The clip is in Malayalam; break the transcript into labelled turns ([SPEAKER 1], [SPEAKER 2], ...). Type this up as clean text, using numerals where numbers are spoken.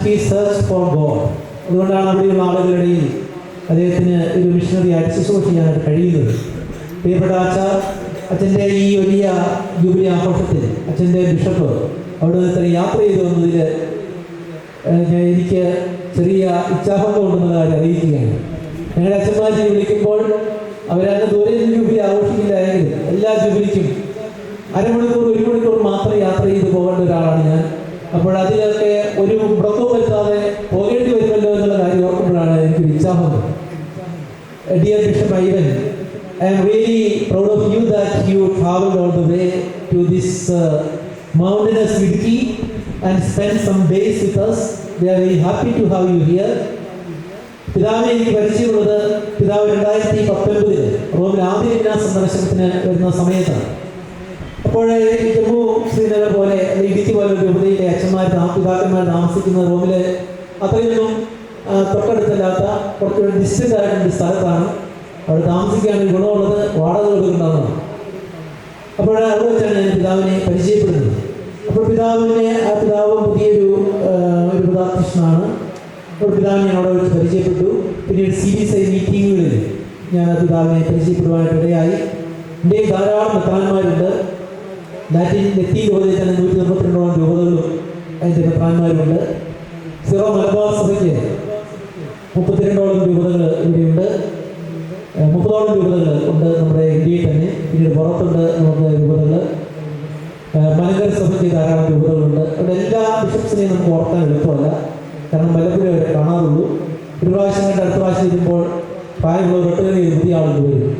[SPEAKER 1] He searched for God. അതുകൊണ്ടാണ് അവിടെയുള്ള ആളുകളുടെയും അദ്ദേഹത്തിന് ഒരു മിഷണറി ആയിട്ട് ശുശ്രൂഷ ചെയ്യാനായിട്ട് കഴിയുന്നത്. പ്രിയപ്പെട്ട അച്ഛൻ്റെ ഈ വലിയ ജൂബിലി ആഘോഷത്തിൽ അച്ഛൻ്റെ ബിഷപ്പ് അവിടെ ഇത്ര യാത്ര ചെയ്തു വന്നതിൽ എനിക്ക് ചെറിയ ഇച്ഛാഭംഗം ഉണ്ടെന്നുള്ള കാര്യം അറിയിക്കുകയാണ്. ഞങ്ങളുടെ അച്ഛന്മാരെ വിളിക്കുമ്പോൾ അവരങ്ങ് ദൂരെ നിന്ന് ജൂബിലി ആഘോഷിക്കില്ലായെങ്കിലും എല്ലാ ജൂബിലിക്കും അരമണിക്കൂർ 1 മണിക്കൂർ മാത്രം യാത്ര ചെയ്ത് പോകേണ്ട ഒരാളാണ് ഞാൻ. അപ്പോൾ അതിലൊക്കെ ഒരു മുടക്കവും വരുത്താതെ പോകേണ്ടി വരുമല്ലോ എന്നുള്ള കാര്യം ഓർക്കുമ്പോഴാണ് എനിക്കൊരു ഉത്സാഹം. Dear bishop Ivan, I am really proud of you that you traveled all the way to this mountainous Idukki and spent some days with us. We are very happy to have you here. പിതാവിനെ എനിക്ക് പരിചയമുള്ളത് പിതാവ് 2019 റോമിൽ ആദ്യ സന്ദർശനത്തിന് വരുന്ന സമയത്താണ്. അപ്പോൾ ജമ്മു ശ്രീനഗർ പോലെ ഇടുക്കി പോലെ ഒരു രൂപതയിലെ പിതാക്കന്മാർ താമസിക്കുന്ന റോമിലെ അത്രയൊന്നും തൊട്ടടുത്തല്ലാത്ത കുറച്ചുകൂടി ഡിസ്റ്റൻ്റ് ആയിട്ടുള്ള സ്ഥലത്താണ്. അവിടെ താമസിക്കാൻ ഒരു ഗുണമുള്ളത് വാടക കൊടുക്കുന്നതാണ്. അപ്പോൾ അവിടെ വെച്ചാണ് ഞാൻ പിതാവിനെ പരിചയപ്പെടുന്നത്. അപ്പോൾ പിതാവ് പുതിയൊരു പിതാകൃഷ്ണനാണ്. അപ്പോൾ പിതാവിനെ ഞാൻ അവിടെ വെച്ച് പരിചയപ്പെട്ടു. പിന്നീട് CBSI മീറ്റിങ്ങുകളിൽ ഞാൻ പിതാവിനെ പരിചയപ്പെടുവാനായിട്ടിടയായി. ഇന്ത്യയിൽ ധാരാളം മെത്രാന്മാരുണ്ട്. ലത്തീൻ രൂപതയിൽ തന്നെ 192 രൂപതകളും അതിൻ്റെ മെത്രാന്മാരുണ്ട്. സിറോ മലബാർ സഭയ്ക്ക് 32 രൂപതകൾ ഇവിടെയുണ്ട്. 30 രൂപതകൾ ഉണ്ട് നമ്മുടെ ഇന്ത്യയിൽ തന്നെ. പിന്നീട് പുറത്തുണ്ട് നമുക്ക് രൂപതകൾ. മലങ്കര സഭയ്ക്ക് ധാരാളം രൂപതകളുണ്ട്. അവിടെ എല്ലാ ബിഷപ്സിനെയും നമുക്ക് ഓർക്കാൻ എളുപ്പമല്ല, കാരണം പലപ്പോഴും അവരെ കാണാറുള്ളൂ. ഒരു പ്രാവശ്യം കണ്ട് അടുത്ത പ്രാവശ്യം വരുമ്പോൾ പ്രായമുള്ളവർ ഒട്ടനവധി പുതിയ ആളുകൾ വരും.